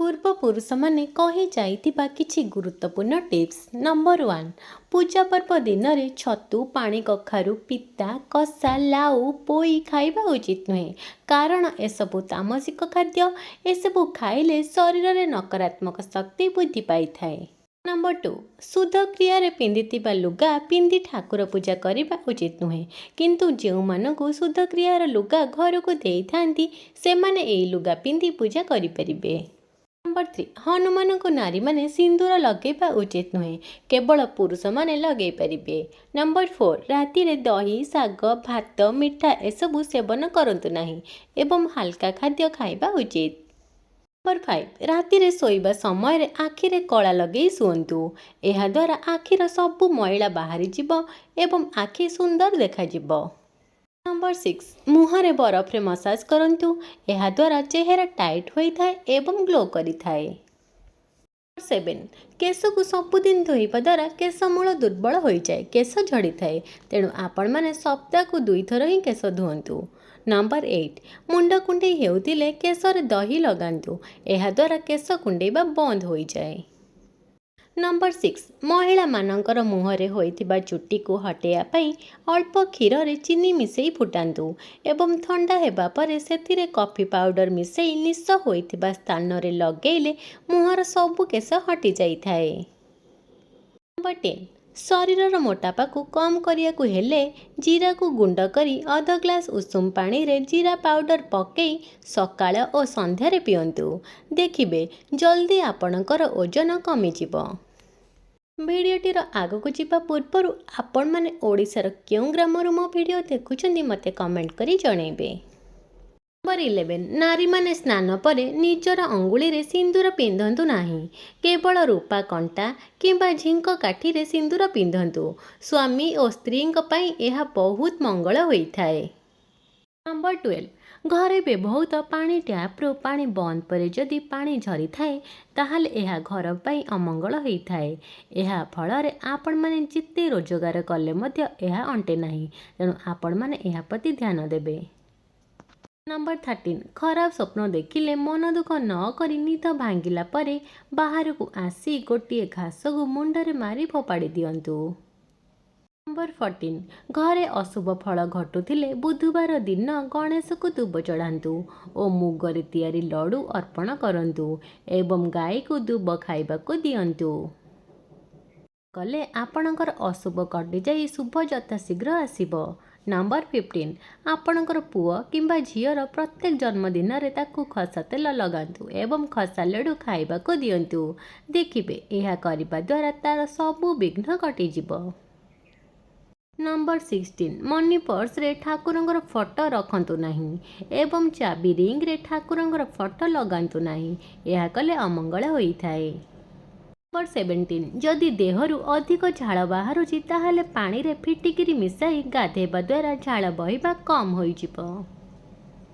ପୂର୍ବପୁରୁଷ ମାନେ କହି ଯାଇଥିବା କିଛି ଗୁରୁତ୍ୱପୂର୍ଣ୍ଣ ଟିପ୍ସ। ନମ୍ବର 1, ପୂଜା ପର୍ବ ଦିନରେ ଛତୁ, ପାଣି କଖାରୁ, ପିତା, କଷା, ଲାଉ, ପୋଇ ଖାଇବା ଉଚିତ ନୁହେଁ, କାରଣ ଏସବୁ ତାମସିକ ଖାଦ୍ୟ। ଏସବୁ ଖାଇଲେ ଶରୀରରେ ନକାରାତ୍ମକ ଶକ୍ତି ବୃଦ୍ଧି ପାଇଥାଏ। ନମ୍ବର 2, ଶୁଦ୍ଧ କ୍ରିୟାରେ ପିନ୍ଧିଥିବା ଲୁଗା ପିନ୍ଧି ଠାକୁର ପୂଜା କରିବା ଉଚିତ ନୁହେଁ, କିନ୍ତୁ ଯେଉଁମାନଙ୍କୁ ଶୁଦ୍ଧ କ୍ରିୟାର ଲୁଗା ଘରକୁ ଦେଇଥାନ୍ତି ସେମାନେ ଏହି ଲୁଗା ପିନ୍ଧି ପୂଜା କରିପାରିବେ। ନମ୍ବର 3, ହନୁମାନଙ୍କୁ ନାରୀମାନେ ସିନ୍ଦୁର ଲଗାଇବା ଉଚିତ ନୁହେଁ, କେବଳ ପୁରୁଷମାନେ ଲଗାଇ ପାରିବେ। ନମ୍ବର 4, ରାତିରେ ଦହି, ଶାଗ, ଭାତ, ମିଠା ଏସବୁ ସେବନ କରନ୍ତୁ ନାହିଁ ଏବଂ ହାଲକା ଖାଦ୍ୟ ଖାଇବା ଉଚିତ। ନମ୍ବର 5, ରାତିରେ ଶୋଇବା ସମୟରେ ଆଖିରେ କଳା ଲଗାଇ ଶୁଅନ୍ତୁ। ଏହାଦ୍ୱାରା ଆଖିର ସବୁ ମଇଳା ବାହାରିଯିବ ଏବଂ ଆଖି ସୁନ୍ଦର ଦେଖାଯିବ। ନମ୍ବର 6, ମୁହଁରେ ବରଫରେ ମସାଜ କରନ୍ତୁ। ଏହାଦ୍ୱାରା ଚେହେରା ଟାଇଟ୍ ହୋଇଥାଏ ଏବଂ ଗ୍ଲୋ କରିଥାଏ। ନମ୍ବର 7, କେଶକୁ ସବୁଦିନ ଧୋଇବା ଦ୍ୱାରା କେଶ ମୂଳ ଦୁର୍ବଳ ହୋଇଯାଏ, କେଶ ଝଡ଼ିଥାଏ। ତେଣୁ ଆପଣମାନେ ସପ୍ତାହକୁ 2 ଥର ହିଁ କେଶ ଧୁଅନ୍ତୁ। ନମ୍ବର 8, ମୁଣ୍ଡ କୁଣ୍ଡେଇ ହେଉଥିଲେ କେଶରେ ଦହି ଲଗାନ୍ତୁ। ଏହାଦ୍ୱାରା କେଶ କୁଣ୍ଡେଇବା ବନ୍ଦ ହୋଇଯାଏ। ନମ୍ବର 6, ମହିଳାମାନଙ୍କର ମୁହଁରେ ହୋଇଥିବା ଚୁଟିକୁ ହଟାଇବା ପାଇଁ ଅଳ୍ପ କ୍ଷୀରରେ ଚିନି ମିଶାଇ ଫୁଟାନ୍ତୁ ଏବଂ ଥଣ୍ଡା ହେବା ପରେ ସେଥିରେ କଫି ପାଉଡର ମିଶାଇ ନିଶ ହୋଇଥିବା ସ୍ଥାନରେ ଲଗାଇଲେ ମୁହଁର ସବୁ କେଶ ହଟିଯାଇଥାଏ। ନମ୍ବର 10, ଶରୀରର ମୋଟାପାକୁ କମ୍ କରିବାକୁ ହେଲେ ଜିରାକୁ ଗୁଣ୍ଡ କରି ଅଧ ଗ୍ଲାସ ଉଷୁମ ପାଣିରେ ଜିରା ପାଉଡର ପକାଇ ସକାଳ ଓ ସନ୍ଧ୍ୟାରେ ପିଅନ୍ତୁ। ଦେଖିବେ ଜଲ୍ଦି ଆପଣଙ୍କର ଓଜନ କମିଯିବ। ଭିଡ଼ିଓଟିର ଆଗକୁ ଯିବା ପୂର୍ବରୁ ଆପଣମାନେ ଓଡ଼ିଶାର କେଉଁ ଗ୍ରାମରୁ ମୋ ଭିଡ଼ିଓ ଦେଖୁଛନ୍ତି ମୋତେ କମେଣ୍ଟ କରି ଜଣାଇବେ। ନମ୍ବର 11, ନାରୀମାନେ ସ୍ନାନ ପରେ ନିଜର ଅଙ୍ଗୁଳିରେ ସିନ୍ଦୁର ପିନ୍ଧନ୍ତୁ ନାହିଁ, କେବଳ ରୂପା କଣ୍ଟା କିମ୍ବା ଝିଙ୍କ କାଠିରେ ସିନ୍ଦୁର ପିନ୍ଧନ୍ତୁ। ସ୍ୱାମୀ ଓ ସ୍ତ୍ରୀଙ୍କ ପାଇଁ ଏହା ବହୁତ ମଙ୍ଗଳ ହୋଇଥାଏ। ନମ୍ବର 12, ଘରେ ବ୍ୟବହୃତ ପାଣି ଟ୍ୟାପ୍ରୁ ପାଣି ବନ୍ଦ ପରେ ଯଦି ପାଣି ଝରିଥାଏ ତାହେଲେ ଏହା ଘର ପାଇଁ ଅମଙ୍ଗଳ ହୋଇଥାଏ। ଏହା ଫଳରେ ଆପଣମାନେ ଯେତେ ରୋଜଗାର କଲେ ମଧ୍ୟ ଏହା ଅଣ୍ଟେ ନାହିଁ, ତେଣୁ ଆପଣମାନେ ଏହା ପ୍ରତି ଧ୍ୟାନ ଦେବେ। ନମ୍ବର 13, ଖରାପ ସ୍ୱପ୍ନ ଦେଖିଲେ ମନ ଦୁଃଖ ନ କରି ନିଦ ଭାଙ୍ଗିଲା ପରେ ବାହାରକୁ ଆସି ଗୋଟିଏ ଘାସକୁ ମୁଣ୍ଡରେ ମାରି ଫୋପାଡ଼ି ଦିଅନ୍ତୁ। ନମ୍ବର 14, ଘରେ ଅଶୁଭ ଫଳ ଘଟୁଥିଲେ ବୁଧବାର ଦିନ ଗଣେଶକୁ ଦୁବ ଚଢ଼ାନ୍ତୁ ଓ ମୁଗରେ ତିଆରି ଲଡ଼ୁ ଅର୍ପଣ କରନ୍ତୁ ଏବଂ ଗାଈକୁ ଦୁବ ଖାଇବାକୁ ଦିଅନ୍ତୁ। କଲେ ଆପଣଙ୍କର ଅଶୁଭ କଟିଯାଇ ଶୁଭ ଯଥାଶୀଘ୍ର ଆସିବ। ନମ୍ବର 15, ଆପଣଙ୍କର ପୁଅ କିମ୍ବା ଝିଅର ପ୍ରତ୍ୟେକ ଜନ୍ମଦିନରେ ତାକୁ ଖସା ତେଲ ଲଗାନ୍ତୁ ଏବଂ ଖସା ଲଡ଼ୁ ଖାଇବାକୁ ଦିଅନ୍ତୁ। ଦେଖିବେ ଏହା କରିବା ଦ୍ୱାରା ତାର ସବୁ ବିଘ୍ନ କଟିଯିବ। ନମ୍ବର 16, ମନି ପର୍ସରେ ଠାକୁରଙ୍କର ଫଟୋ ରଖନ୍ତୁ ନାହିଁ ଏବଂ ଚାବି ରିଙ୍ଗରେ ଠାକୁରଙ୍କର ଫଟୋ ଲଗାନ୍ତୁ ନାହିଁ, ଏହା କଲେ ଅମଙ୍ଗଳ ହୋଇଥାଏ। ନମ୍ବର 17, ଯଦି ଦେହରୁ ଅଧିକ ଝାଳ ବାହାରୁଛି ତାହେଲେ ପାଣିରେ ଫିଟିକିରି ମିଶାଇ ଗାଧୋଇବା ଦ୍ୱାରା ଝାଳ ବହିବା କମ୍ ହୋଇଯିବ।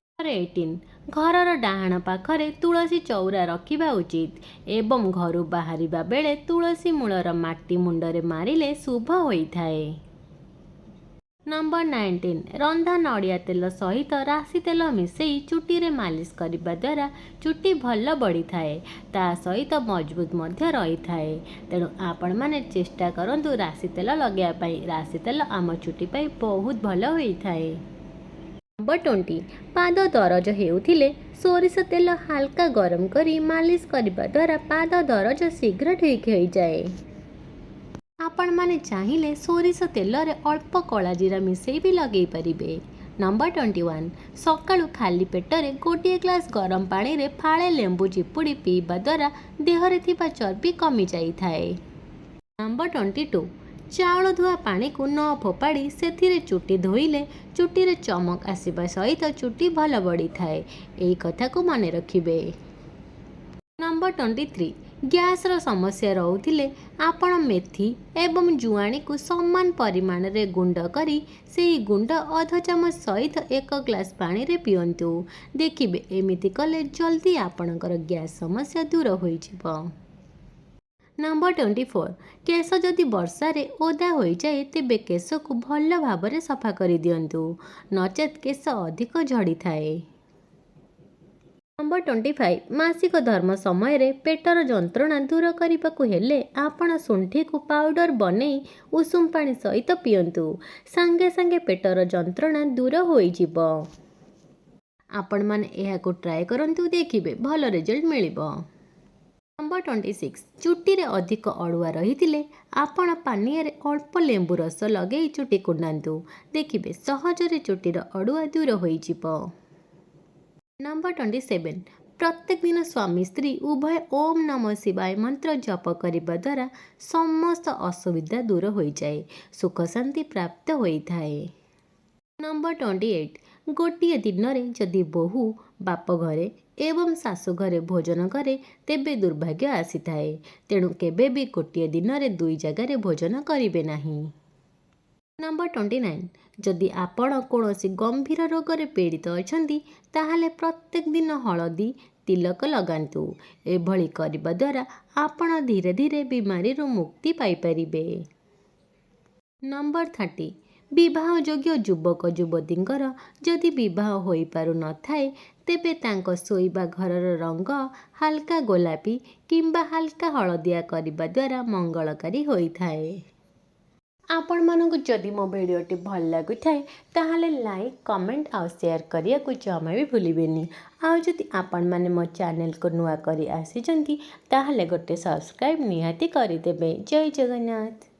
ନମ୍ବର 18, ଘରର ଡାହାଣ ପାଖରେ ତୁଳସୀ ଚଉରା ରଖିବା ଉଚିତ ଏବଂ ଘରୁ ବାହାରିବା ବେଳେ ତୁଳସୀ ମୂଳର ମାଟି ମୁଣ୍ଡରେ ମାରିଲେ ଶୁଭ ହୋଇଥାଏ। ନମ୍ବର 19, ରନ୍ଧା ନଡ଼ିଆ ତେଲ ସହିତ ରାଶି ତେଲ ମିଶାଇ ଚୁଟିରେ ମାଲିସ କରିବା ଦ୍ୱାରା ଚୁଟି ଭଲ ବଢ଼ିଥାଏ, ତା ସହିତ ମଜବୁତ ମଧ୍ୟ ରହିଥାଏ। ତେଣୁ ଆପଣମାନେ ଚେଷ୍ଟା କରନ୍ତୁ ରାଶି ତେଲ ଲଗାଇବା ପାଇଁ। ରାଶି ତେଲ ଆମ ଚୁଟି ପାଇଁ ବହୁତ ଭଲ ହୋଇଥାଏ। ନମ୍ବର 20, ପାଦ ଦରଜ ହେଉଥିଲେ ସୋରିଷ ତେଲ ହାଲକା ଗରମ କରି ମାଲିସ କରିବା ଦ୍ୱାରା ପାଦ ଦରଜ ଶୀଘ୍ର ଠିକ୍ ହୋଇଯାଏ। ଆପଣମାନେ ଚାହିଁଲେ ସୋରିଷ ତେଲରେ ଅଳ୍ପ କଳା ଜିରା ମିଶାଇ ବି ଲଗାଇ ପାରିବେ। ନମ୍ବର 21, ସକାଳୁ ଖାଲି ପେଟରେ ଗୋଟିଏ ଗ୍ଲାସ ଗରମ ପାଣିରେ ଫାଳେ ଲେମ୍ବୁ ଚିପୁଡ଼ି ପିଇବା ଦ୍ୱାରା ଦେହରେ ଥିବା ଚର୍ବି କମିଯାଇଥାଏ। ନମ୍ବର 22, ଚାଉଳ ଧୁଆ ପାଣିକୁ ନ ଫୋପାଡ଼ି ସେଥିରେ ଚୁଟି ଧୋଇଲେ ଚୁଟିରେ ଚମକ ଆସିବା ସହିତ ଚୁଟି ଭଲ ବଢ଼ିଥାଏ, ଏହି କଥାକୁ ମନେ ରଖିବେ। ନମ୍ବର 23, ଗ୍ୟାସର ସମସ୍ୟା ରହୁଥିଲେ ଆପଣ ମେଥି ଏବଂ ଜୁଆଣିକୁ ସମାନ ପରିମାଣରେ ଗୁଣ୍ଡ କରି ସେହି ଗୁଣ୍ଡ ଅଧ ଚାମଚ ସହିତ 1 ଗ୍ଲାସ ପାଣିରେ ପିଅନ୍ତୁ। ଦେଖିବେ ଏମିତି କଲେ ଜଲ୍ଦି ଆପଣଙ୍କର ଗ୍ୟାସ ସମସ୍ୟା ଦୂର ହୋଇଯିବ। ନମ୍ବର 24, କେଶ ଯଦି ବର୍ଷାରେ ଓଦା ହୋଇଯାଏ ତେବେ କେଶକୁ ଭଲ ଭାବରେ ସଫା କରିଦିଅନ୍ତୁ, ନଚେତ୍ କେଶ ଅଧିକ ଝଡ଼ିଥାଏ। नंबर 25 मासिक धर्म समय पेटर जंत्रणा दूर करने को हेले आपण शुंठी को पाउडर बने उषुम पानी सहित पियंतु सांगे सांगे पेटर जंत्रणा दूर होई जिवो। आपण माने एहा को ट्राए करंतु देखिबे भल रिजल्ट मिलिबो। नंबर 26 चुटी रे अधिक अड़ुआ रही आपण पानी रे अल्प लेंबू रस लगे चुटी कुंडातु देखिबे सहजरे चुटीर अड़ुआ दूर होई जिवो। नंबर 27 प्रत्येक दिन स्वामी स्त्री उभय ओम नमः शिवाय मंत्र जप करने द्वारा समस्त असुविधा दूर हो जाए सुख शांति प्राप्त होता है। नंबर 28 गोटे दिन रे जदि बहु बाप घरे एवं शाशु घरे भोजन करे तेबे दुर्भाग्य आसी थाए तेणु केबे भी गोटे दिन रे दुई जगार भोजन करिवे नाही। नंबर 29 जदि आपण कौनसी गंभीर रोग पीड़ित अछंती ताहाले प्रत्येक दिन हलदी तिलक लगांतु एभली करबा द्वारा आपण धीरे धीरे बीमारी मुक्ति पाई परिबे। नंबर 30 विवाह योग्य युवक युवतींकर जदि विवाह होई पारु न थाए तेबे तांको सोईबा घरर रंग हल्का गोलापी किंबा हल्का हलदिया करबा द्वारा मंगलकारी होई थाए। आपण मानक जदि मो भिडियोटी भल लगु थाए ताहाले लाइक कमेंट आ शेयर करिया को जमा भी भूलिबेनी। आ जदि आपण माने मो चैनल को नुआ करी आसी जंती ताहाले गोटे सब्सक्राइब निहाती करि देबे। जय जगन्नाथ।